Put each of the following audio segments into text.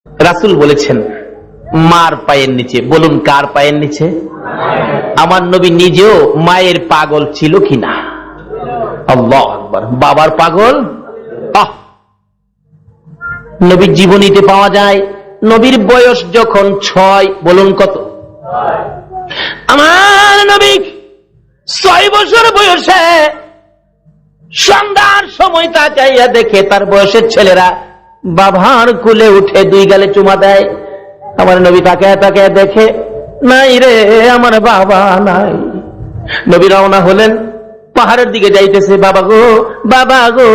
রাসূল বলেছেন মার পায়ের নিচে। বলুন কার পায়ের নিচে? আমার নবী নিজেও মায়ের পাগল ছিল কিনা? আল্লাহু আকবার। বাবার পাগল নবীর জীবনীতে পাওয়া যায়। নবীর বয়স যখন 6, বলুন কত? আমার নবী 6 বছর বয়সে সন্ধ্যার সময় তাকাইয়া দেখে তার বয়সের ছেলেরা বাবার কোলে উঠে 2 গালে চুমা দেয়। আমার নবী তাকায় তাকায় দেখে নাই রে, আমার বাবা নাই। নবী রওনা হলেন, পাহাড়ের দিকে যাইতেছে। বাবা গো, বাবা গো,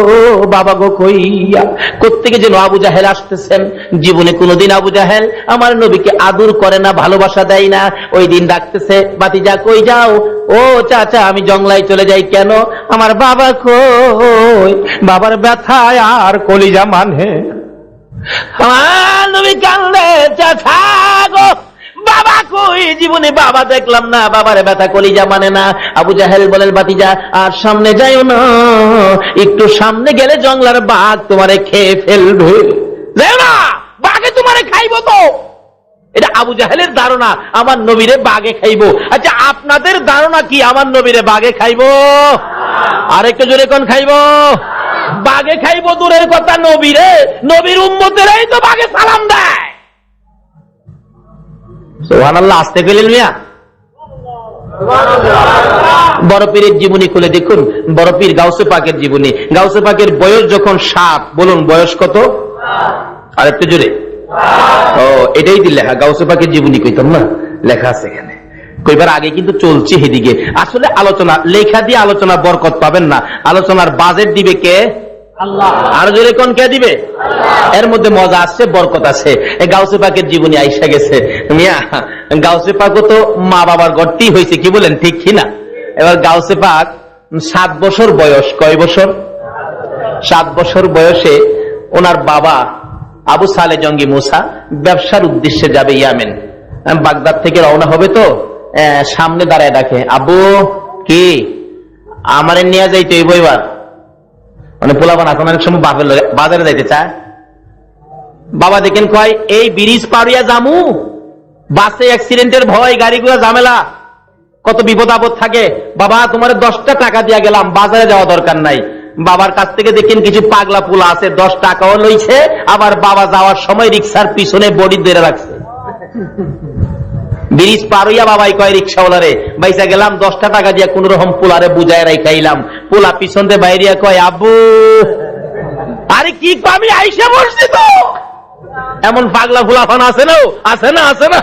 বাবা গো কইয়া কোত্থেকে যেন আবু জাহেল আসতেছেন। জীবনে কোনোদিন আবু জাহেল আমার নবীকে আদর করে না, ভালোবাসা দেয় না। ওই দিন ডাকতেছে, বাতিজা কই যাও? ও চাচা আমি জংলায় চলে যাই। কেন? আমার বাবা কই? বাবার ব্যথায় আর কলিজা মানে। আমার নবী কান্দে, চাচা গো বাবা কই? জীবনে বাবা দেখলাম না, বাবার ব্যথা কলিজা মানে না। আবু জাহেল বলেন, বাতিজা আর সামনে যাইও না, একটু সামনে গেলে জংলার বাঘ তোমারে খেয়ে ফেলবে। যাও না, বাঘে তোমারে খাইবো তো। এটা আবু জাহেলের ধারণা আমার নবীরে বাঘে খাইবো। আচ্ছা আপনাদের ধারণা কি আমার নবীরে বাঘে খাইবো? আরেকটু জোরে কোন খাইবো? বাঘে খাইবো দূরের কথা, নবীরে, নবীর উম্মতেরাই তো বাঘে সালাম দেয়। সুবহানাল্লাহ। আসতে পেলেন মিয়া? বড় পীরের জীবনী খুলে দেখুন, বড় পীর গাউসে পাকের জীবনী। গাউসে পাকের বয়স যখন 7, বলুন বয়স কত? আর একটু জোরে। ও এটাই দিলে গাউসে পাকের জীবনী কইতাম না, লেখা আছে এখানে। কইবার আগে কিন্তু চলছি এদিকে। আসলে আলোচনা লেখা দিয়ে আলোচনা বরকত পাবেন না, আলোচনার বাজেট দিবে কে? আল্লাহ। আর জোরে কোন কে দিবে? এর মধ্যে মজা আসছে, বরকত আছে। গাউসে পাকের জীবনী আইসা গেছে মিয়া। গাউসে পাকও তো মা বাবার গড়তেই হয়েছে, কি বলেন ঠিক কিনা? এবার গাউসে পাক 7 বছর বয়স। কয় বছর? 7 বছর বয়সে ওনার বাবা আবু সালে জঙ্গি মুসা ব্যবসার উদ্দেশ্যে যাবে ইয়ামেন। বাগদাদ থেকে রওনা হবে তো সামনে দাঁড়ায় ডাকে, আবু কি আমারে নিয়ে যাইতে এই বইবার। মানে পোলাবান এখন অনেক সময় বাজারে যাইতে চায়। বাবা দেখেন কয় এই ব্রিজ পাড়িয়া জামু, বাসে অ্যাক্সিডেন্টের ভয়, গাড়িগুলো ঝামেলা, কত বিপদ আপদ থাকে। বাবা তোমার 10টা টাকা দিয়া গেলাম, বাজারে যাওয়া দরকার নাই। বাবার কাছ থেকে দেখেন কিছু পাগলা পোলা আছে, 10 টাকাও লইছে, আবার বাবা যাওয়ার সময় রিক্সার পিছনে বডি ধরে রাখছে। ব্রিজ পার হইয়া বাবাই কয় রিক্সাওয়ালারে, বাইসা গেলাম 10টা টাকা দিয়া কোন রকম পোলারে বুঝায় রাইখাইলাম। পোলা পিছন দিয়ে বাইরিয়া কয় আব্বু। আরে কি আমি আইসা বসছি তো। এমন পাগলা ফুলাফান আছে না, আছে না, আছে না।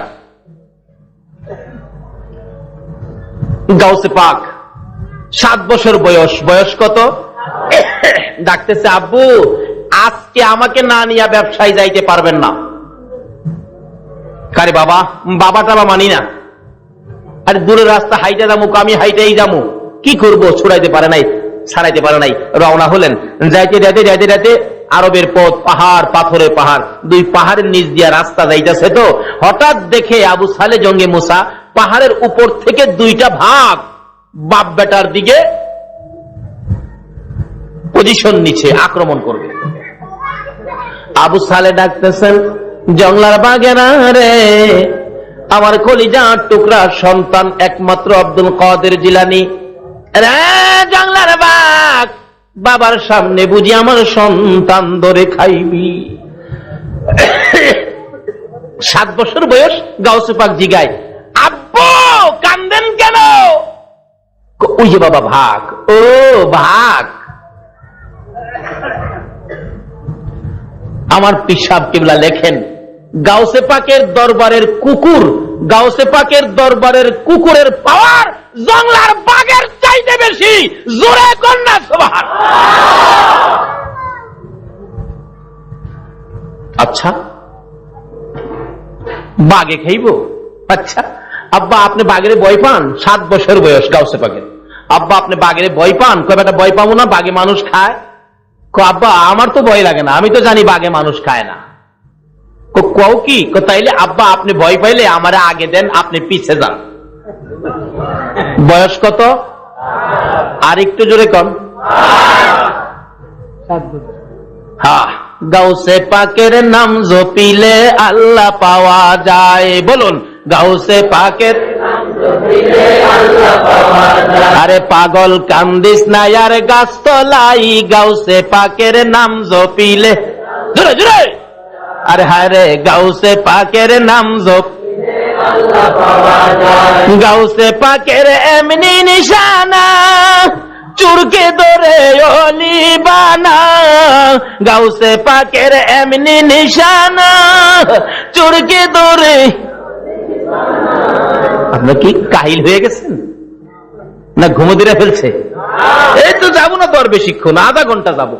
গাউসে পাক 7 বছর বয়স। বয়স কত? ডাকতেছে, আব্বু আজকে আমাকে না নিয়ে ব্যবসায় যাইতে পারবেন না। কারে বাবা? বাবাটা মানি না। আরে দূরের রাস্তা হাইটে যাবো, আমি হাইটেই যাবো, কি করবো? ছুড়াইতে পারে নাই, ছাড়াইতে পারে নাই। রওনা হলেন, যাইতে যাইতে যাইতে যাইতে আরবের পথ, পাহাড়, পাথরের পাহাড়, 2 পাহাড়ের নিচ দিয়া রাস্তা যাইতেছে। তো হঠাৎ দেখে আবু সালে জঙ্গে মুসা পাহাড়ের উপর থেকে 2টা ভাগ বাপ বেটার দিকে পজিশন নিচ্ছে, আক্রমণ করবে। আবু সালে ডাকতেছেন, জংলার বাগেরা রে, আমার কলিজার টুকরা সন্তান একমাত্র আব্দুল কাদের জিলানী রে, জংলার বাগ, বাবার সামনে বুঝি আমার সন্তান ধরে খাইবি। 7 বছর বয়স। গাউসে পাক জিগায়, আব্বু কান্দেন কেন? ওই যে বাবা ভাগ। ও ভাগ। আমার পিসাব কিবলা লেখেন, গাউসে পাকের দরবারের কুকুর, গাউসে পাকের দরবারের কুকুরের পাওয়ার জংলার বাঘের চাইতে বেশি। জোরে কন্যা সুবহানাল্লাহ। আচ্ছা বাঘে খাইব? আচ্ছা আব্বা আপনি বাঘের ভয় পান? 7 বছর বয়স গাউসে পাকের। আব্বা আপনি বাঘের ভয় পান? কয় বেটা ভয় পাবো না, বাঘে মানুষ খায়। আব্বা আমার তো ভয় লাগে না, আমি তো জানি বাঘে মানুষ খায় না। কও কি? তাইলে আব্বা আপনি ভয় পাইলে আমারে আগে দেন, আপনি পিছে যান। বয়স কত? আর একটু জোরে কন। হ্যাঁ গাউসে পাকের নাম জপিলে আল্লাহ পাওয়া যায়। বলুন, গাউসে পাকের নাম জপিলে আল্লাহ পাওয়া যায়। আরে পাগল কান্দিস না আর গাছতলাই, গাউসে পাকের নাম জপিলে, জোরে জোরে, আরে হায় রে, গাউসে পাকের নাম জপিলে আল্লাহ পাওয়া যায়। গাউসে পাকের এমনি নিশানা, চুরকে ধরে অলি বানা। গাউসে পাকের এমনি নিশানা, চুরকে ধরে। আপনার কি কাহিল হয়ে গেছেন না ঘুমো দিয়ে ফেলছে? এই তো যাবো না তো আর বেশিক্ষণ, আধা ঘন্টা যাবো।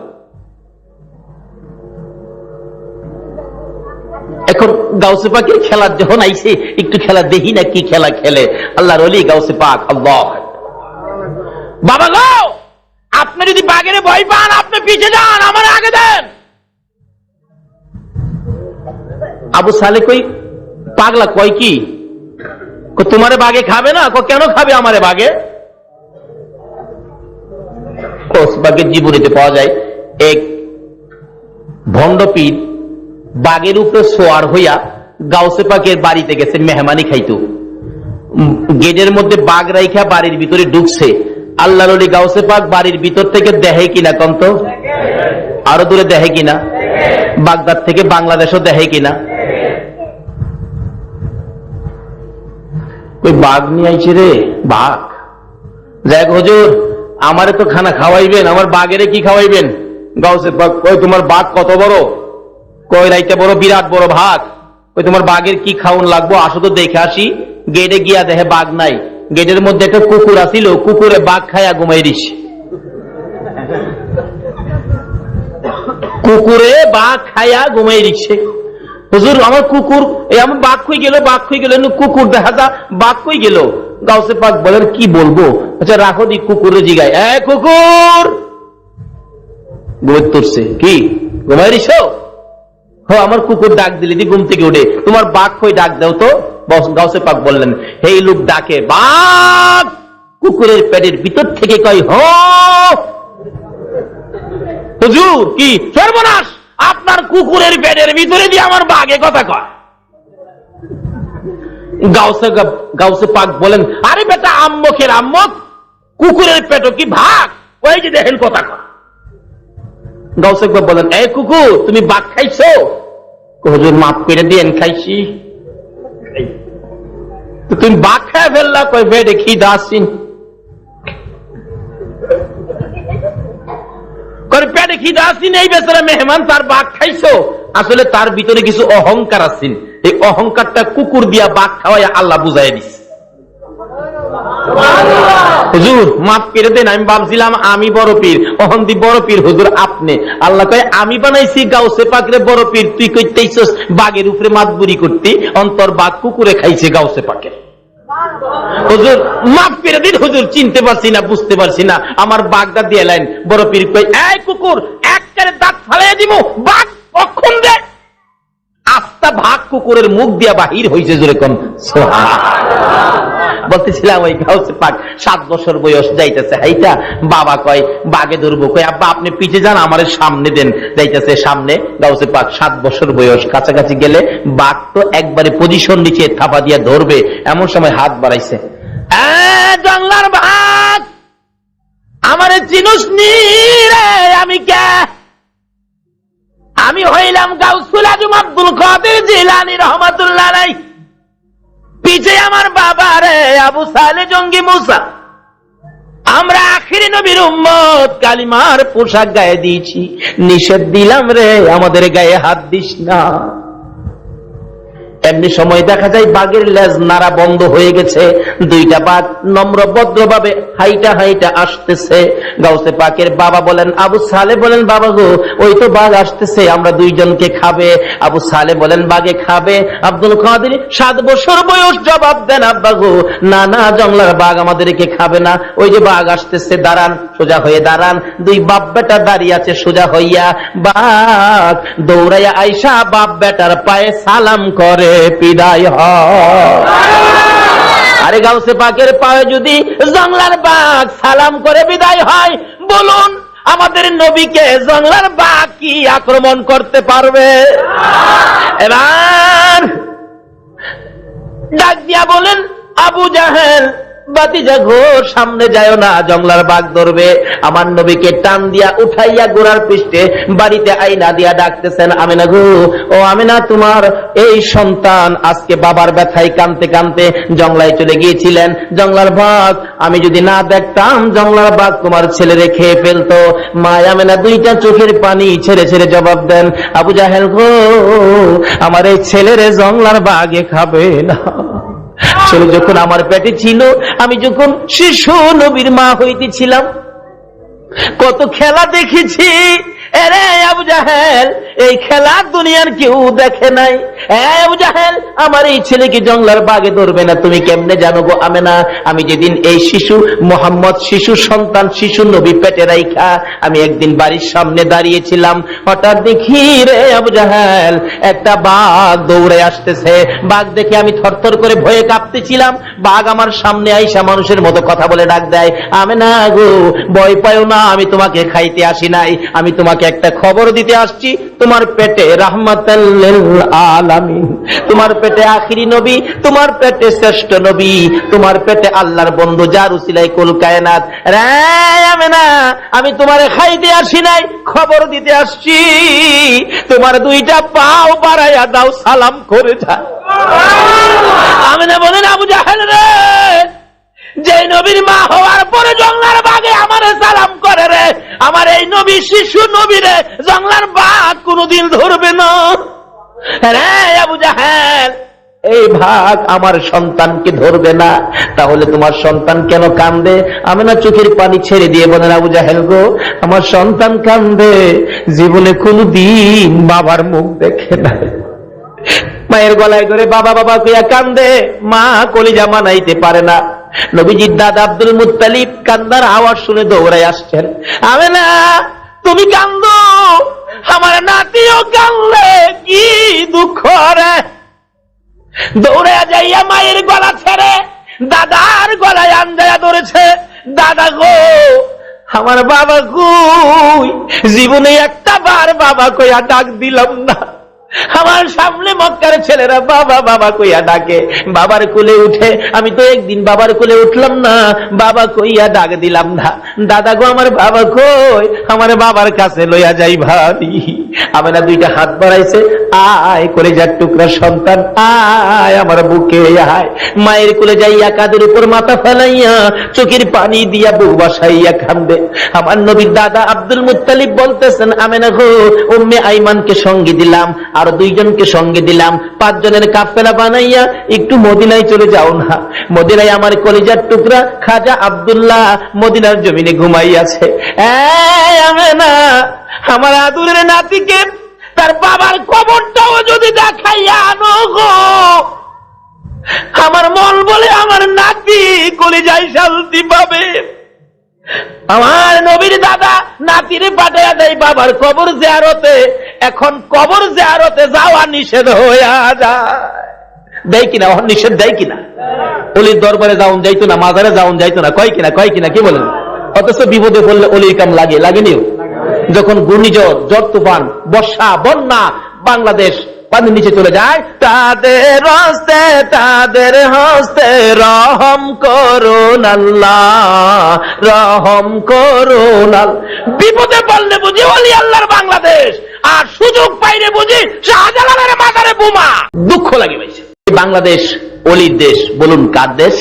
এখন গাউসে পাকের খেলার যখন আইছে, একটু খেলা দেখি না কি খেলা খেলে আল্লাহর ওলি গাউসে পাক। আল্লাহ বাবা গো, আপনি যদি বাঘের ভয় পান আপনি পিছে যান, আমার আগে দেন। আবু সালে কই পাগলা, কয় কি তোমারে বাঘে খাবে না? কেন খাবে আমারে বাঘে? বাঘের জীবনীতে পাওয়া যায় এক ভণ্ডপীর বাঘের উপরে সোয়ার হইয়া গাউসে পাকের বাড়িতে গেছে মেহমানি খাইতো। গেটের মধ্যে বাঘ রাইখা বাড়ির ভিতরে ঢুকছে। আল্লাহর ওলি গাউসে পাক বাড়ির ভিতর থেকে দেখে কিনা কন্ত, আরো দূরে দেখে কিনা, বাগদাদ থেকে বাংলাদেশও দেখে কিনা। ওই বাঘ নিয়ে আইছে রে, বাঘ। যাক হুজুর, আমারে তো খানা খাওয়াইবেন, আমার বাঘেরে কি খাওয়াইবেন? গাউসে পাক কই তোমার বাঘ কত বড়? কই রাইতে বড়, বিরাট বড় ভাগ। ওই তোমার বাঘের কি খাওয়ান লাগবো, আসো তো দেখে আসি। গেটে গিয়া দেখে বাঘ নাই। গেটের মধ্যে একটা কুকুর আসিল, কুকুরে বাঘ খায়া ঘুমাই দিছে। কুকুরে বাঘ খায়া ঘুমাই দিচ্ছে। হুজুর আমার কুকুর, এই আমার বাঘ কই গেল, বাঘ কই গেল, কুকুর দেখা যা, বাঘ কই গেল? গাউসে পাক বলেন কি বলবো? আচ্ছা রাখো দি, কুকুরে জিগায়, এ কুকুর ঘুমের তুরছে কি ঘুমাই দিছ? আমার কুকুর ডাক দিলি দি ঘুম থেকে উঠে, তোমার বাঘ কই ডাক দাও তো। গাউসে পাক বললেন, এই লোক ডাকে বাঘ, কুকুরের পেটের ভিতর থেকে কয় হ। হুজুর কি সর্বনাশ, আপনার কুকুরের পেটের ভিতরে দিয়ে আমার বাঘে কথা কয়। গাউসে পাক বলেন, আরে বেটা আম্মকের আম্মক, কুকুরের পেটও কি ভাগ? ওই যে দেখেন কথা কয়। গাউসে পাক বলেন, এই কুকুর তুমি বাঘ খাইছো? হুজুর মাফ করে দিয়েন, খাইছি। তুমি বাঘ খায় ফেললা? কই বেডে খিদা আসিন, পেটে খিদা আসিন। এই বেচারা মেহমান, তার বাঘ খাইছো? আসলে তার ভিতরে কিছু অহংকার আসিন, এই অহংকারটা কুকুর দিয়া বাঘ খাওয়াই আল্লাহ বুঝাই দিস। হুজুর মাফ করে দেন, আমি ভাবছিলাম আমি বড় পীর, অহন্দি বড় পীর হুজুর আপনি। আল্লাহ কয় আমি বানাইছি গাউসে পাকরে বড় পীর, তুই কইতেইছস বাঘের উপরে মাতবুরি করতি, অন্তর বাঘ কুকুরে খাইছে গাউসে পাকে। হুজুর মাফ করে দিন হুজুর, চিনতে পারছি না, বুঝতে পারছি না, আমার বাঘটা দিয়ে লাইন। বড় পীর কই, এই কুকুর একবারে দাঁত ফালাই দিব, বাঘ কখন দে। আস্তা ভাগ কুকুরের মুখ দিয়া বাহির হয়েছে, জোরে কোন বলতেছিলাম ওই গাউসে পাক 7 বছর বয়স যাইতেছে হাইটা, বাবা কয় বাঘে ধরবো, কয় আব্বা আপনি পিছে যান, আমাদের সামনে দেন। যাইতেছে সামনে, গাউসে পাক 7 বছর বয়স, কাছাকাছি গেলে বাঘ তো একবারে পজিশন নিচে থাপা দিয়া ধরবে, এমন সময় হাত বাড়াইছে, জঙ্গলার বাঘ আমারে চিনুস নি রে? আমি কে? আমি হইলাম গাউসুল আজম আব্দুল কাদের জিলানী রহমাতুল্লাহ আলাইহি। পিছে আমার বাবা রে আবু সালে জঙ্গি মুসা। আমরা আখিরি নবীর উম্মত, কালিমার পোশাক গায়ে দিয়েছি, নিষেধ দিলাম রে আমাদের গায়ে হাত দিস না। এমনি সময় দেখা যায় বাঘের লেজ নাড়া বন্ধ হয়ে গেছে, দুইটা বাঘ নম্র ভদ্রভাবে হাইটা হাইটা আসতেছে। গাউসে পাকের বাবা বলেন, আবু সালে বলেন, বাবা গো ওই তো বাঘ আসতেছে, আমরা দুইজনকে খাবে। আবু সালে বলেন, বাঘে খাবে? আব্দুল কাদের 7 বছর বয়স জবাব দেন, আব্বা গো না না, জঙ্গলার বাঘ আমাদেরকে খাবে না, ওই যে বাঘ আসতেছে, দাঁড়ান, সোজা হয়ে দাঁড়ান। দুই বাপ বেটা দাঁড়িয়ে আছে সোজা হইয়া, বাঘ দৌড়াইয়া আইসা বাপ বেটার পায়ে সালাম করে বিদায় হয়। আরে গাউসে পাকের পায়ে যদি জঙ্গলার বাঘ সালাম করে বিদায় হয়, বলুন আমাদের নবীকে জঙ্গলার বাঘ কি আক্রমণ করতে পারবে? এবার ডাক দিয়া বলেন, আবু জাহেল বাতিজা ঘোর, সামনে যায় না, জঙ্গলার বাঘ ধরবে। আমার নবীকে টান দিয়া উঠাইয়া গোড়ার পৃষ্ঠে বাড়িতে আইনা দিয়া ডাকতেছেন, আমিনা গো, ও আমিনা, তোমার এই সন্তান আজকে বাবার ব্যথায় কানতে কানতে জঙ্গলায় চলে গিয়েছিলেন। জঙ্গলার বাঘ আমি যদি না দেখতাম, জঙ্গলার বাঘ তোমার ছেলেরে খেয়ে ফেলতো। মা আমিনা দুইটা চোখের পানি ছেড়ে ছেড়ে জবাব দেন, আবু জাহেল গো, আমার এই ছেলেরে জঙ্গলার বাঘে খাবে না। ছেলে যখন আমার পেটে ছিল, আমি যখন শিশু নবীর মা হইতেছিলাম, কত খেলা দেখেছি। এরে আবু জাহেল, এই খেলা দুনিয়ার কেউ দেখে নাই। আবু জাহেল, আমার এই ছেলেকে জঙ্গলার বাঘে ধরবে না তুমি কেমনে জানো গো আমেনা? আমি যেদিন এই শিশু মোহাম্মদ, শিশু সন্তান, শিশু নবী পেটে রাইখা আমি একদিন বাড়ির সামনে দাঁড়িয়েছিলাম, হঠাৎ দেখি রে আবু জাহেল একটা বাঘ দৌড়ে আসতেছে। বাঘ দেখে আমি থরথর করে ভয়ে কাঁপতেছিলাম। বাঘ আমার সামনে আইসা মানুষের মতো কথা বলে ডাক দেয়, আমেনা গো, ভয় পাও না, আমি তোমাকে খাইতে আসি নাই, আমি তোমাকে একটা খবর দিতে আসছি। তোমার পেটে রাহমাতাল লিল আলামিন, তোমার পেটে আখিরি নবী, তোমার পেটে শ্রেষ্ঠ নবী, তোমার পেটে আল্লাহর বন্ধু, যার উসিলায় কুল কায়নাত। রে আমেনা, আমি তোমারে খাইতে আসি নাই, খবর দিতে আসছি। তোমার দুইটা পাও বাড়াইয়া দাও, সালাম করে যাও। আমেনা বলেন, আবু জাহেল রে, যে নবীর মা হওয়ার পরে জঙ্গলার বাঘে আমারে সালাম করে রে, আমার এই নবী শিশু নবী রে জঙ্গলার বাঘ কোনদিন ধরবে না। রে আবু জাহেল, এই ভাগ আমার সন্তানকে ধরবে না, তাহলে তোমার সন্তান কেন কান্দে? আমি না চোখের পানি ছেড়ে দিয়ে বলেন, আবু জাহেল গো, আমার সন্তান কান্দে, জীবনে কোনদিন বাবার মুখ দেখে না। মায়ের গলায় ধরে বাবা বাবা কইয়া কান্দে, মা কলিজা মানাইতে পারে না। নবীজির দাদা আব্দুল মুত্তালিব কান্দার আওয়াজ শুনে দৌড়ায় আসছেন, আমেনা তুমি কান্দো, আমার নাতিও কান্দে, কি দুঃখ রে। দৌড়ে যাইয়া মায়ের গলা ছেড়ে দাদার গলায় আঞ্জায়া ধরেছে, দাদা গো, আমার বাবা কই? জীবনে একটা বার বাবা কইয়া ডাক দিলাম না। আমার সামনে মক্কার ছেলেরা বাবা বাবা কইয়া ডাকে, বাবার কোলে উঠে, আমি তো একদিন বাবার কোলে উঠলাম না, বাবা কইয়া ডাক দিলাম না। দাদা গো, আমার বাবা কই? আমার বাবার কাছে লইয়া যাই ভাবি। আমেনা দুইটা হাত বাড়াইছে, আয় করে যার টুকরা সন্তান, আয় আমার বুকে আয়। মায়ের কোলে যাইয়া কাদের উপর মাথা ফেলাইয়া চোখের পানি দিয়া বুক বাসাইয়া কান্দে। আমার নবীর দাদা আব্দুল মুত্তালিব বলতেছেন, আমেনা গো, উম্মে আইমানকে সঙ্গে দিলাম, আর দুইজনকে সঙ্গে দিলাম, 5 জনের কাফেলা বানাইয়া একটু মদিনায় চলে যাও না। মদিনায় আমার কলিজার টুকরা খাজা আব্দুল্লাহ মদিনার জমিনে ঘুমাইয়াছে। আমেনা, আমার আদুরের নাতিকে তার বাবার কবরটাও যদি দেখাইয়া আনো গো, আমার মন বলে আমার নাতি কলিজায় শান্তি পাবে। আমার নবীর দাদা নাতিরে পাঠাইয়া দেয় বাবার কবর জিয়ারতে। এখন কবর জিয়ারতে যাওয়া নিষেধ হইয়া যায়, দেয় কিনা? নিষেধ দেয় কিনা? অলির দরবারে যাওন যাইতো না, মাজারে যাওন যাইতো না, কয় কিনা কি বলেন? অথচ বিপদে পড়লে অলির কাম লাগেনি? যখন ঘূর্ণিঝড়, ঝড় তুফান, বর্ষা, বন্যা, বাংলাদেশ পানির নিচে চলে যায়, তাদের হস্তে রহম করুন আল্লাহ, রহম করুন। বিপদে পড়লে বুঝি ওলি আল্লাহর বাংলাদেশ, আর সুযোগ পাইলে বুঝি শাহজালালের মাজারে বোমা। দুঃখ লাগে ভাই। বাংলাদেশ অলির দেশ, বলুন কার দেশ?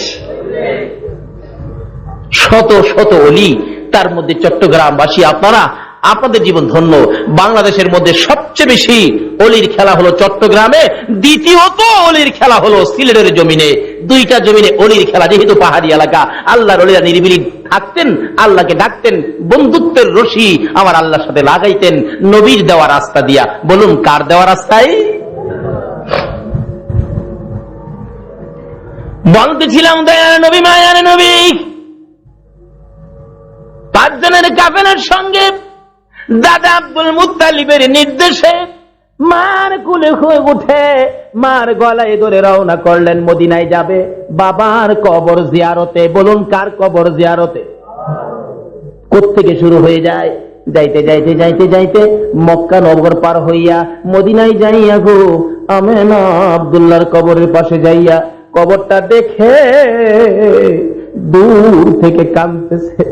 শত শত অলি, তার মধ্যে চট্টগ্রামবাসী আপনারা, আপনাদের জীবন ধন্য। বাংলাদেশের মধ্যে সবচেয়ে বেশি অলির খেলা হলো চট্টগ্রামে, দ্বিতীয়ত অলির খেলা হলো সিলেটের জমিনে। দুইটা জমিনে অলির খেলা, যেহেতু পাহাড়ি এলাকা, আল্লাহর অলিরা নিরিবিলি থাকতেন, আল্লাহকে ডাকতেন, বন্ধুত্বের রশি আমার আল্লাহর সাথে লাগাইতেন নবীর দেওয়া রাস্তা দিয়া। বলুন কার দেওয়া রাস্তায়? বলতেছিলাম দয়ার নবী, মায়ার নবী 5 জনের কাফেলার সঙ্গে দাদা আব্দুল মুত্তালিবের নির্দেশে মার কুলে হয়ে উঠে মার গলায় ধরে রওনা করলেন, মদিনায় যাবে বাবার কবর জিয়ারতে। বলুন কার কবর জিয়ারতে? কোত্থেকে শুরু হয়ে যায়? যাইতে যাইতে যাইতে যাইতে মক্কা নগর পার হইয়া মদিনায় যাইয়া গো আমেনা আব্দুল্লাহর কবরের পাশে যাইয়া কবরটা দেখে দূর থেকে কাঁদতেছে।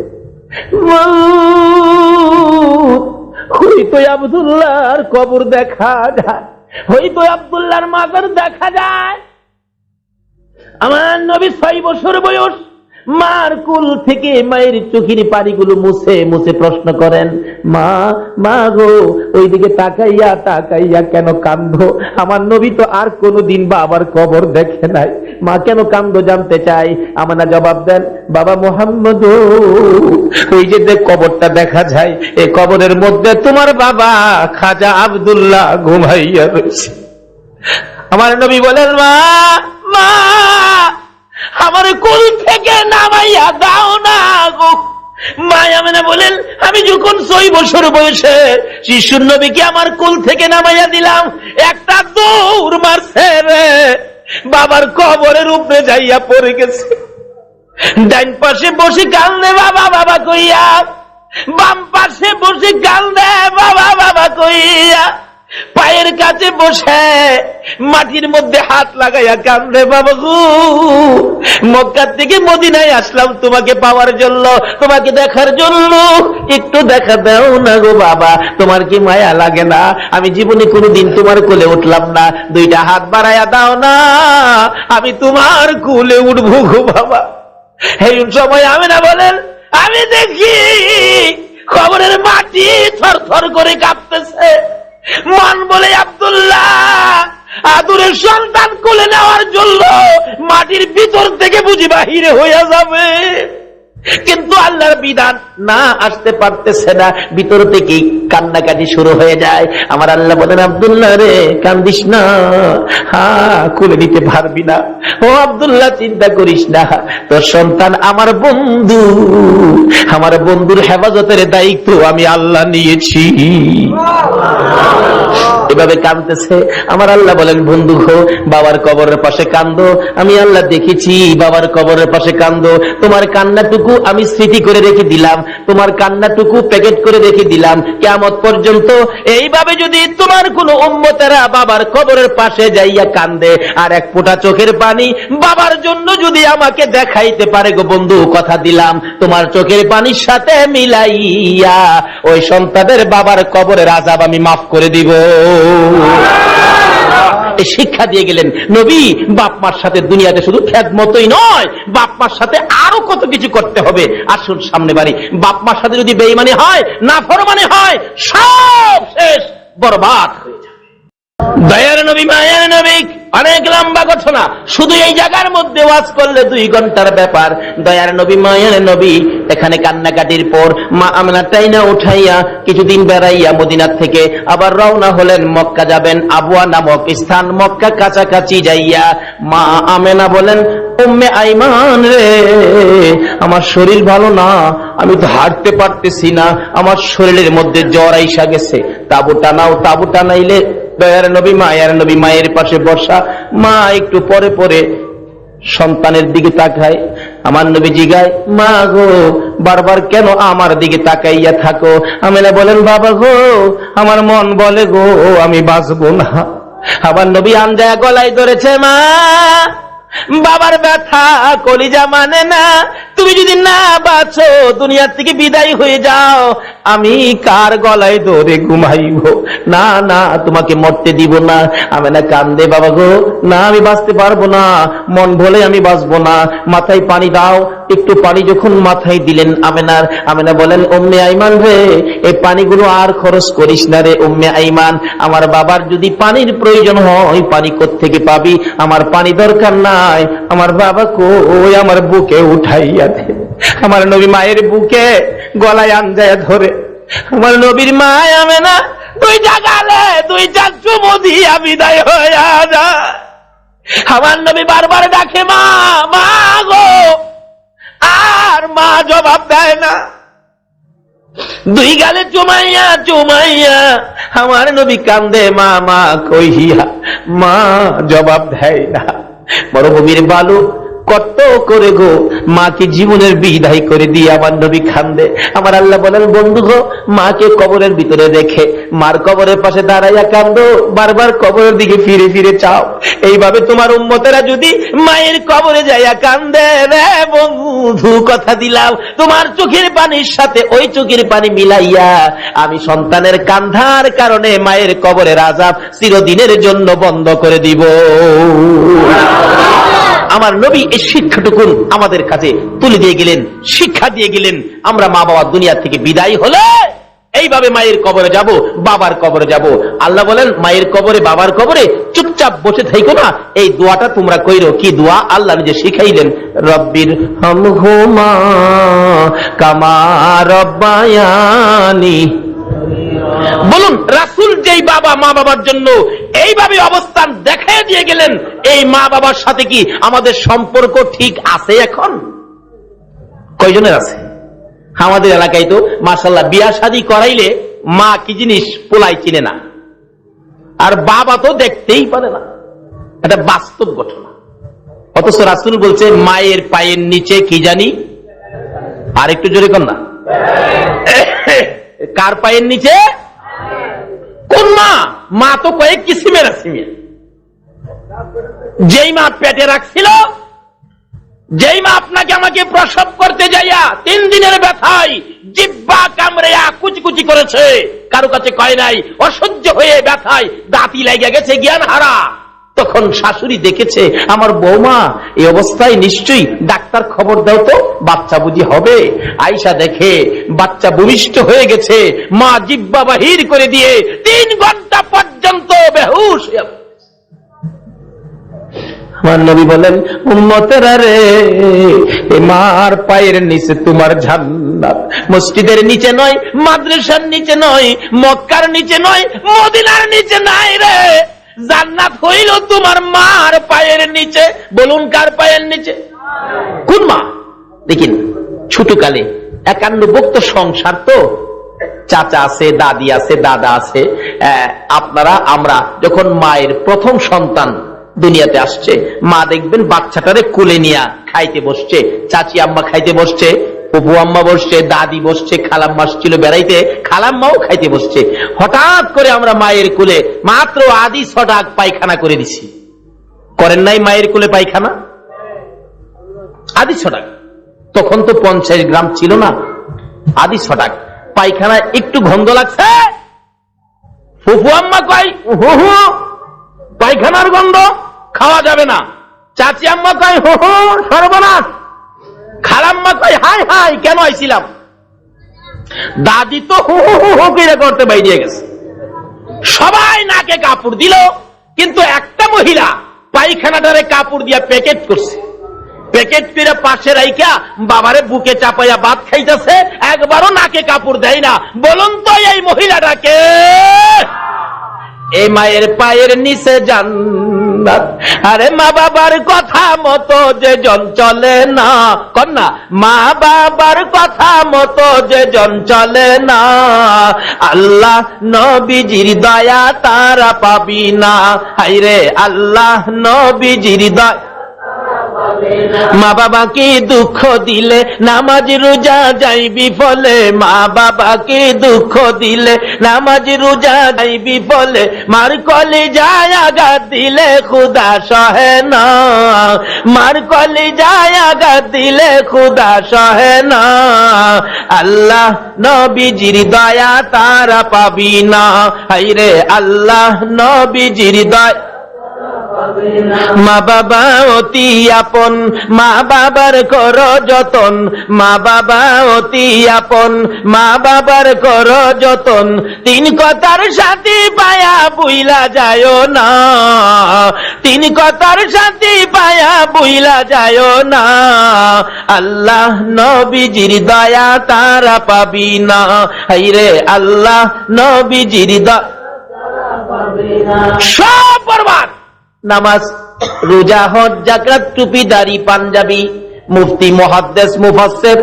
হয়তো আব্দুল্লাহর কবর দেখা যায়, হয়তো আব্দুল্লাহর মাজার দেখা যায়। আমার নবী 6 বছর বয়স, মার কুল থেকে মায়ের চোখের পানিগুলো মুছে মুছে প্রশ্ন করেন, মা মা গো ওইদিকে তাকাইয়া তাকাইয়া কেন কান্দো? আমার নবী তো আর কোনোদিন বাবার কবর দেখে নাই, মা কেন কান্দো জানতে চাই। আমানা জবাব দেন, বাবা মুহাম্মদ ওই যে কবরটা দেখা যায়, এই কবরের মধ্যে তোমার বাবা খাজা আব্দুল্লাহ ঘুমাইয়া রয়েছে। আমার নবী বলেন, মা মা আমার কোল থেকে নামাইয়া দাও না গো। মা আমেনা বলেন, আমি যখন 6 বছর বয়সে শিশুর নবীকে আমার কোল থেকে নামাইয়া দিলাম, একটা দৌড় মারছে রে, বাবার কবরের উপরে যাইয়া পড়ে গেছে। ডাইন পাশে বসে কান্দে বাবা বাবা কইয়া, বাম পাশে বসে কান্দে বাবা বাবা কইয়া, পায়ের কাছে বসে মাটির মধ্যে হাত লাগাইয়া কান্দে, বাবা গো মক্কা থেকে মদিনায় আসলাম তোমাকে পাওয়ার জন্য, তোমাকে দেখার জন্য, একটু দেখা দাও না গো বাবা, তোমার কি মায়া লাগে না? আমি জীবনে কোনোদিন তোমার কোলে উঠলাম না, 2টা হাত বাড়াইয়া দাও না, আমি তোমার কোলে উঠবো গো বাবা। এই সময় আমেনা বলেন, আমি দেখি কবরের মাটি থরথর করে কাঁপতেছে। মন বলে, আব্দুল্লাহ আদুরের সন্তান কোলে নেওয়ার জন্য মাটির ভিতর থেকে বুঝি বাহিরে হইয়া যাবে, কিন্তু আল্লাহর বিধান না, আসতে পারতেছে না, ভিতর থেকেই কান্নাকাটি শুরু হয়ে যায়। আমার আল্লাহ বলেন, আব্দুল্লাহ রে কান্দিস না, কোলে নিতে পারবি না। ও আব্দুল্লাহ চিন্তা করিস না, তোর সন্তান আমার বন্ধু, আমার বন্ধুর হেফাজতের দায়িত্ব আমি আল্লাহ নিয়েছি। এভাবে কাঁদতেছে। আমার আল্লাহ বলেন, বন্ধু গো বাবার কবরের পাশে কান্দো, আমি আল্লাহ দেখেছি বাবার কবরের পাশে কান্দো, তোমার কান্নাটুকু আমি স্মৃতি করে রেখে দিলাম, তোমার কান্নাটুকু প্যাকেট করে রেখে দিলাম কিয়ামত পর্যন্ত। এইভাবে যদি তোমার কোনো উম্মতেরা বাবার কবরের পাশে যাইয়া কান্দে আর এক ফোঁটা চোখের পানি বাবার জন্য যদি আমাকে দেখাইতে পারে গো বন্ধু, কথা দিলাম তোমার চোখের পানির সাথে মিলাইয়া ওই সন্তানের বাবার কবরের আযাব আমি মাফ করে দিব। শিক্ষা দিয়ে গেলেন নবী, বাপ মার সাথে দুনিয়াতে শুধু খেদমতই নয়, বাপ মার সাথে আরো কত কিছু করতে হবে। আসুন সামনে বাড়ি, বাপ মার সাথে যদি বেঈমানি হয়, নাফরমানি হয়, সব শেষ, বরবাদ হয়ে যাবে। দয়ার নবী মায়ার নবী, অনেক লম্বা ঘটনা, শুধু এই জায়গার মধ্যে ওয়াজ করলে 2 ঘন্টার ব্যাপার। দয়ার নবী মায়ার নবী এখানে কান্নাকাটির পর মা আমেনা টাইনা উঠাইয়া কিছুদিন বেড়াইয়া মদিনার থেকে আবার রওনা হলেন, মক্কা যাবেন। আবুয়া নামক স্থান, মক্কা কাছাকাছি যাইয়া মা আমেনা বলেন, উম্মে আইমান রে আমার শরীর ভালো না, আমি তো হাঁটতে পারতেছি না, আমার শরীরের মধ্যে জ্বর আইসা গেছে, তাবু টানাও। তাবু টানাইলে দয়ার নবী মায়ের নবী মায়ের পাশে বসা, মা একটু পরে পরে সন্তানের দিকে তাকায়। আমার নবী জিগায়, মা গো বারবার কেন আমার দিকে তাকাইয়া থাকো? আমেনা বলেন, বাবা গো আমার মন বলে গো আমি বাঁচবো না। আমার নবী আঞ্জায়া গলায় ধরেছে, মা বাবার ব্যথা কলিজা মানে না, তুমি যদি না বাঁচো দুনিয়া থেকে বিদায় হয়ে যাও, আমি কার গলায় ধরে ঘুমাইব? না না তোমাকে মরতে দিব না। আমেনা কান্দে, বাবা গো না আমি বাঁচতে পারবো না, মন বলে আমি বাঁচবো না, মাথায় পানি দাও। একটু পানি যখন মাথায় দিলেন আমেনা বলেন, উম্মে আইমান রে এই পানিগুলো আর খরচ করিস না রে উম্মে আইমান, আমার বাবার যদি পানির প্রয়োজন হয় পানি কোত্থেকে পাবি, আমার পানি দরকার নাই, আমার বাবা কই আমার বুকে উঠাইয়া দে। আমার নবী মায়ের বুকে গলায় আঞ্জায়া ধরে, আমার নবীর মা আমেনা 2টা গালে 2টা চুমু দিয়া বিদায় হইয়া যায়। আমার নবী বারবার ডাকে, মা মা গো, আর মা জবাব দেয় না। 2 গালে চুমাইয়া চুমাইয়া আমার নবী কান্দে, মা মা কইয়া, মা জবাব দেয় না। মরুভূমির বালু কত করে গো মাকে জীবনের বিদায় করে দিয়ে আমার নবী কান্দে। আমার আল্লাহ বলেন, বন্ধু গো, মাকে কবরের ভিতরে রেখে মার কবরের পাশে দাঁড়াইয়া কান্দো, বারবার কবরের দিকে ফিরে ফিরে চাও। এইভাবে তোমার উম্মতেরা যদি মায়ের কবরে যাইয়া কান্দে, রে বন্ধু কথা দিলাম, তোমার চোখের পানির সাথে ওই চোখের পানি মিলাইয়া আমি সন্তানের কান্ধার কারণে মায়ের কবরের আযাব চিরদিনের জন্য বন্ধ করে দিব। আমার নবী এই শিক্ষাটুকু আমাদের কাছে তুলে দিয়ে গেলেন, শিক্ষা দিয়ে গেলেন। আমরা মা বাবা দুনিয়া থেকে বিদায় হলে এইভাবে মায়ের কবরে যাব, বাবার কবরে যাব। আল্লাহ বলেন, মায়ের কবরে বাবার কবরে চুপচাপ বসে থাইকো না, এই দোয়াটা তোমরা কইরো। কি দোয়া? আল্লাহ নিজে শিখাইলেন, রব্বির হামহুমা কামা রব্বায়ানি। বলুন, রাসূল যেই বাবা মা বাবার জন্য এইভাবে অবস্থান দেখায় দিয়ে গেলেন, এই মা বাবার সাথে কি আমাদের সম্পর্ক ঠিক আছে? এখন কয়জনের আছে? আমাদের এলাকায় তো মাশাআল্লাহ বিয়া শাদী করাইলে মা কি জিনিস পোলাই চিনে না, আর বাবা তো দেখতেই পারে না। এটা বাস্তব ঘটনা। অথচ রাসূল বলছে, মায়ের পায়ের নিচে কি জানি, আর একটু জোরে কর না। কার পায়ের নিচে? কোন মা? মা তো কয়েক কিসিমের আছে। যেই মা পেটে রাখছিল, যেই মা আপনাকে আমাকে প্রসব করতে যাইয়া 3 দিনের ব্যথায় জিহ্বা কামড়েয়া কুচকুচি করেছে, কারো কাছে কয় নাই, অসহ্য হয়ে ব্যথায় দাঁতি লেগে গেছে, জ্ঞান হারা, তখন শাশুড়ি দেখেছে আমার বৌমা এই অবস্থায়, নিশ্চয়ই ডাক্তার খবর দাও তো, বাচ্চা বুঝি হবে। আয়েশা দেখে বাচ্চা ভূমিষ্ঠ হয়ে গেছে, মা জিহ্বা বাহির করে দিয়ে 3 ঘন্টা পর্যন্ত বেহুশ। আমার নবী বলেন, উম্মতেরা রে, মার পায়ের নিচে তোমার জান্নাত। মসজিদের নিচে নয়, মাদ্রাসার নিচে নয়, মক্কার নিচে নয়, মদিনার নিচে নাই রে, জান্নাত হইল তোমার মার পায়ের নিচে। বলুন, কার পায়ের নিচে? কোন মা? দেখিন, ছোটকালে 51 ভুক্ত সংসার তো, চাচা আছে, দাদি আছে, দাদা আছে। আমরা যখন মায়ের প্রথম সন্তান দুনিয়াতে আসছে, মা দেখবেন বাচ্চাটারে কোলে নিয়ে খাইতে বসছে, চাচি আম্মা খাইতে বসছে, ফুপু আম্মা বসছে, দাদি বসছে, খালাম্মা ছিল বেড়াইতে, খালাম্মাও খাইতে বসছে। হঠাৎ করে আমরা মায়ের কোলে মাত্র আদি ছটাক পায়খানা করে দিছি। করেন নাই মায়ের কোলে পায়খানা? আদি ছটাক। তখন তো 50 গ্রাম ছিল না, আদি ছটাক পায়খানা। একটু গন্ধ লাগছে, ফুপু আম্মা কয় হু হু পায়খানার গন্ধ, খাওয়া যাবে না। চাচি আম্মা কয় হু হু সর্বনাশ। খালাম্মা কয় হাই হাই, কেন আইছিলাম। দাদি তো হু হু হু করে করতে বাইরে গেছে। সবাই নাকে কাপড় দিল, কিন্তু একটা মহিলা পায়খানাটারে কাপড় দিয়া প্যাকেট করছে। প্যাকেট করে পাশে রাইখা বাবারে বুকে চাপাইয়া ভাত খাইতেছে, একবারও নাকে কাপড় দেয় না। বলুন তো এই মহিলাটাকে? এই মায়ের পায়ের নিচে জান্নাত। আরে মা বাবার কথা মতো যে জন চলে না, কন্যা, মা বাবার কথা মতো যে জন চলে না, আল্লাহ নবীজির দয়া তারা পাবি না। হায়রে আল্লাহ নবীজির দয়া। মা বাবাকে দুঃখ দিলে নামাজ রোজা যাইবি ফলে, মা বাবাকে দুঃখ দিলে নামাজ রোজা যাইবি ফলে, মার কলিজায় আঘাত দিলে খুদা সহে না, মার কলিজায় আঘাত দিলে খুদা সহে না, আল্লাহ নবীজির দয়া তারা পাবি না। হায়রে আল্লাহ নবীজির দয়া। মা বাবা অতি আপন, মা বাবার করো যতন, মা বাবা অতি আপন, মা বাবার করো যতন, 3 কথার সাথী পায়া বুইলা যায় না, 3 কথার সাথী পায়া বুইলা যায় না, আল্লাহ নবীজির দয়া তারা পাবি না। হায়রে আল্লাহ নবীজির দয়া। সব বরবাদ। নামাজ, রোজা, হজ, যাকাত, টুপি, দাড়ি, পাঞ্জাবি, মুফতি, মুহাদ্দিস, মুফাসসির,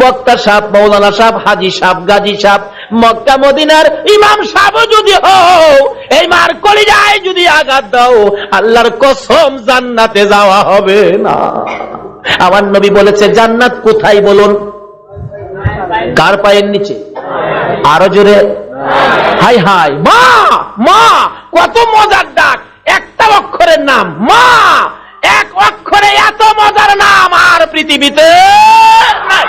বক্তা সাহেব, মাওলানা সাহেব, হাজী সাহেব, গাজী সাহেব, মক্কা মদিনার ইমাম সাহেব যদি হও, এই মার কলিজায় যদি আঘাত দাও, আল্লাহর কসম জান্নাতে যাওয়া হবে না। আমার নবী বলেছে জান্নাত কোথায় বলুন? কার পায়ের নিচে? আরো জোরে, হাই হাই, মা মা, কত মজার ডাক, একটা অক্ষরের নাম মা, এক অক্ষরে এত মজার নাম আর পৃথিবীতে নাই।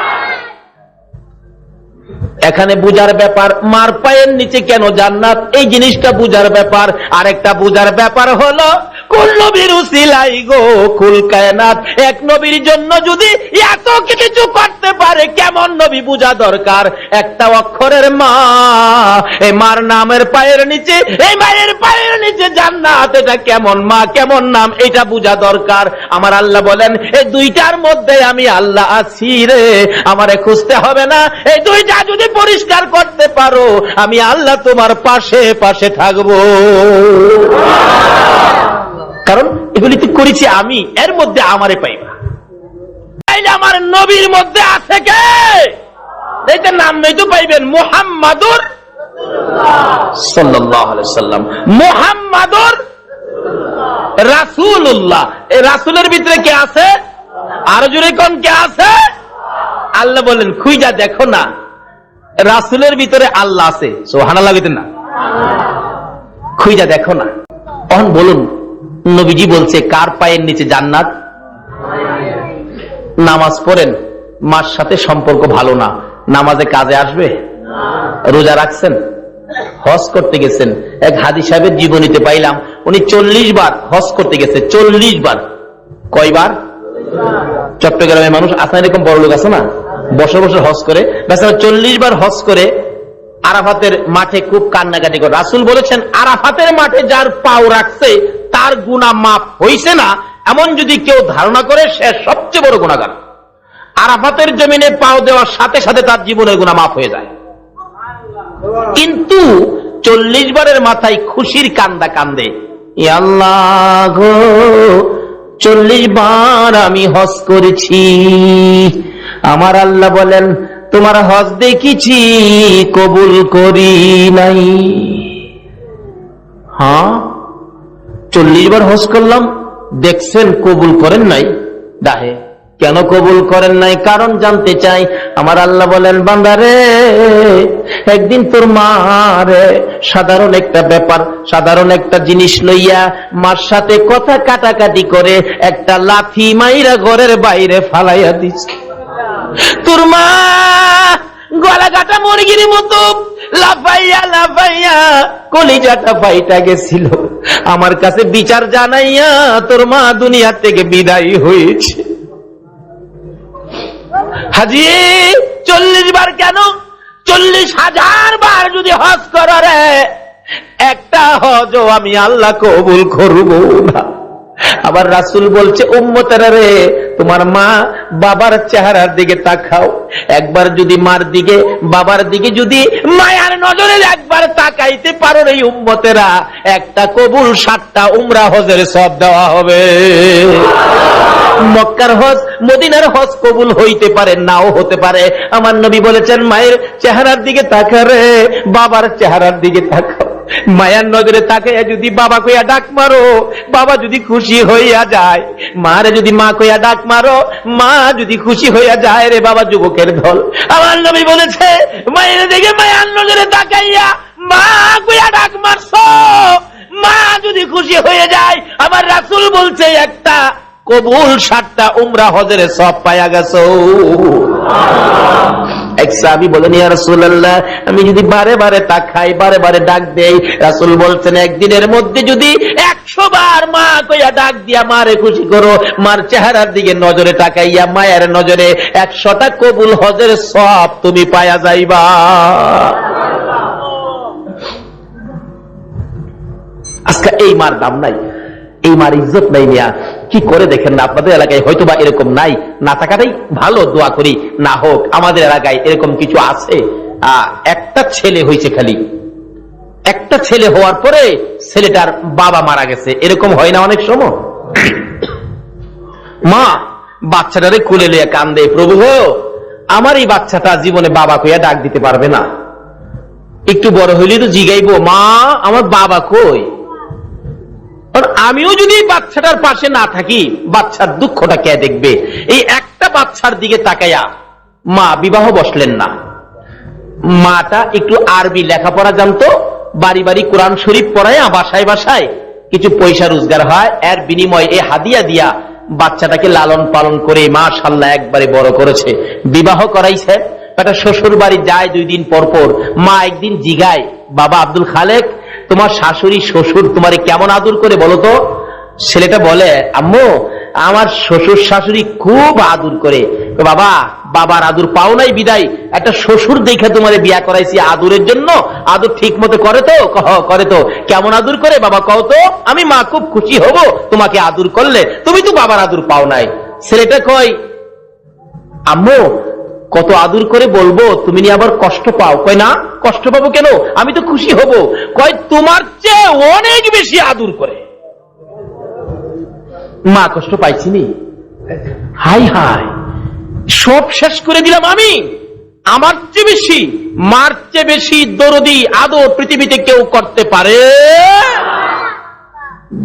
এখানে বুঝার ব্যাপার মার পায়ের নিচে কেন জান্নাত, এই জিনিসটা বুঝার ব্যাপার। আরেকটা বুঝার ব্যাপার হলো কুল নবীর উসিলাই গো কুল কায়নাত, এক নবীর জন্য যদি এত কিছু করতে পারে কেমন নবী বুঝা দরকার। একটা অক্ষরের মা, এই মার নামের পায়ের নিচে, এই মায়ের পায়ের নিচে জান্নাত, এটা কেমন মা কেমন নাম এটা বুঝা দরকার। আমার আল্লাহ বলেন এই দুইটার মধ্যে আমি আল্লাহ আছি রে, আমারে খুঁজতে হবে না। এই দুইটা যদি পরিষ্কার করতে পারো আমি আল্লাহ তোমার পাশে পাশে থাকবো। কারণ এগুলি তো করেছি আমি, এর মধ্যে আমারে পাইবা। আমার নবীর মধ্যে আছে কে? এইটার নাম নেই তো পাইবেন মুহাম্মাদুর সাল্লাল্লাহু আলাইহি ওয়াসাল্লাম, মুহাম্মাদুর রাসূলুল্লাহ। এই রাসূলের ভিতরে কে আছে? আরো জোরে কোন কে আছে? আল্লাহ বলেন খুঁজা দেখো না, রাসূলের ভিতরে আল্লাহ আছে। সুবহানাল্লাহ বলেন না, খুঁজা দেখো না। এখন বলুন নবীজি বলছে কার পায়ের নিচে জান্নাত? নামাজ পড়েন, মার সাথে সম্পর্ক ভালো না, নামাজে কাজে আসবে? রোজা রাখছেন, হজ করতে গেছেন, এক হাদী সাহেবের জীবনীতে পাইলাম উনি 40 বার হজ করতে গেছে। 40 বার। কয়বার? চট্টগ্রামের মানুষ আছে এরকম বড় লোক আছে না, বছর বছর হজ করে, বেচারা 40 বার হজ করে আরাফাতের মাঠে খুব কান্নাকাটি করে। রাসূল বলেছেন আরাফাতের মাঠে যার পাও রাখছে তার গুনাহ মাফ হইছে না এমন যদি কেউ ধারণা করে সে সবচেয়ে বড় গুনাহগার। আরাফাতের জমিনে পাও দেওয়ার সাথে সাথে তার জীবনের গুনাহ মাফ হয়ে যায়। কিন্তু 40 বারের মাথায় খুশির কান্দা কান্দে, ইয়া আল্লাহ গো 40 বার আমি হজ করেছি। আমার আল্লাহ বলেন তোমার হজ দেখেছি কবুল করি নাই। হ্যাঁ 40 বার হজ করলাম, দেখছেন কবুল করেন নাই। ডাহে কেন কবুল করেন নাই? কারণ জানতে চাই। আমার আল্লাহ বলেন বান্দারে একদিন তোর মারে সাধারণ একটা ব্যাপার, সাধারণ একটা জিনিস লইয়া মার সাথে কথা কাটাকাটি করে একটা লাথি মাইরা ঘরের বাইরে ফালাইয়া দিচ্ছে। তোর মা গলা কাটা মুরগির মতো লাফাইয়া লাফাইয়া কলিজাটা ফাইটা গেছিল। আমার কাছে বিচার জানাইয়া তোর মা দুনিয়া থেকে বিদায় হয়েছে। হাজি 40 বার কেন? 40,000 বার যদি হজ করো রে, একটা হজও আমি আল্লাহ কবুল করব না। আবার রাসূল বলছে উম্মতেরা রে তোমার মা বাবার চেহারার দিকে তাকাও, একবার যদি মার দিকে বাবার দিকে যদি মায়ার নজরে একবার তাকাইতে পারো রে উম্মতেরা, একটা কবুল 7টা উমরা হজের সওয়াব দেওয়া হবে। মক্কার হজ মদিনার হজ কবুল হইতে পারে নাও হতে পারে। আমার নবী বলেছেন মায়ের চেহারার দিকে তাকা রে, বাবার চেহারার দিকে তাকাও। মায়ার নজরে তাকে যদি বাবা কইয়া ডাক মারো, বাবা যদি খুশি হইয়া যায়। মারে যদি মা কইয়া ডাক মারো, মা যদি খুশি হইয়া যায় রে বাবা যুবকের দল। আমার নবী বলেছে মায়ের দিকে মায়ার নজরে তাকাইয়া মা কইয়া ডাক মারছো, মা যদি খুশি হয়ে যায়। আমার রাসূল বলছে একটা কবুল 7টা উমরা হজের সওয়াব পায়া গেছো। এক সাহাবী বলেন ইয়া রাসূলুল্লাহ আমি যদি বারে বারে তাকাই, বারে বারে ডাক দেই। রাসূল বলছেন একদিনের মধ্যে যদি 100 বার মা কইয়া ডাক দিয়া মারে খুশি করো, মার চেহারার দিকে নজরে তাকাইয়া মায়ের নজরে 100টা কবুল হজের সওয়াব তুমি পায়া যাইবা। আজকে এই মার দাম নাই, এই মার ইজ্জত নাই। মিয়া কি করে দেখেন না, আপনাদের এলাকায় হয়তো বা এরকম নাই, না থাকাটাই ভালো, দোয়া করি না হোক। আমাদের এলাকায় এরকম কিছু আছে। একটা ছেলে হয়েছে, খালি একটা ছেলে হওয়ার পরে ছেলেটার বাবা মারা গেছে, এরকম হয় না অনেক সময়? মা বাচ্চাটারে কুলে লিয়ে কান্দে, প্রভু আমার এই বাচ্চাটা জীবনে বাবা কইয়া ডাক দিতে পারবে না, একটু বড় হইলে তো জিগাইবো মা আমার বাবা কই। আমিও যদি বাচ্চাটার পাশে না থাকি, বাচ্চার দুঃখটা কে দেখবে? এই একটা বাচ্চার দিকে তাকাইয়া মা বিবাহ বসলেন না। মাটা একটু আরবি লেখাপড়া জানতো, বাড়ি বাড়ি কোরআন শরীফ পড়ায়, বাসায় বাসায় কিছু পয়সা রোজগার হয়, এর বিনিময়ে এই হাদিয়া দিয়া বাচ্চাটাকে লালন পালন করে মাশাআল্লাহ একবারে বড় করেছে, বিবাহ করাইছে। একটা শ্বশুর বাড়ি যায় 2 দিন পর পর, মা একদিন জিগায়, বাবা আব্দুল খালেক, তোমার শাশুড়ি শ্বশুর তোমারে কেমন আদর করে বলো তো? ছেলেটা বলে, আম্মু আমার শ্বশুর শাশুড়ি খুব আদর করে। বাবা, বাবার আদর পাও নাই বিদায় একটা শ্বশুর দেখে তোমারে বিয়া করাইছি আদরের জন্য। আদর ঠিক মতো করে তো? করে তো। কেমন আদর করে বাবা কও তো? আমি মা খুব খুশি হব তোমাকে আদর করলে, তুমি তো বাবার আদর পাও নাই। ছেলেটা কয়, আম্মু কত আদর করে বলবো, তুমি নিয়ে আবার কষ্ট পাও? কয় না, কষ্ট পাবো কেন, আমি তো খুশি হব। কয় তোমার চেয়ে অনেক বেশি আদর করে। মা কষ্ট পাইছিনি? হাই হাই, সব শেষ করে দিলাম আমি। আমার চেয়ে বেশি, মার চেয়ে বেশি দরদি আদর পৃথিবীতে কেউ করতে পারে?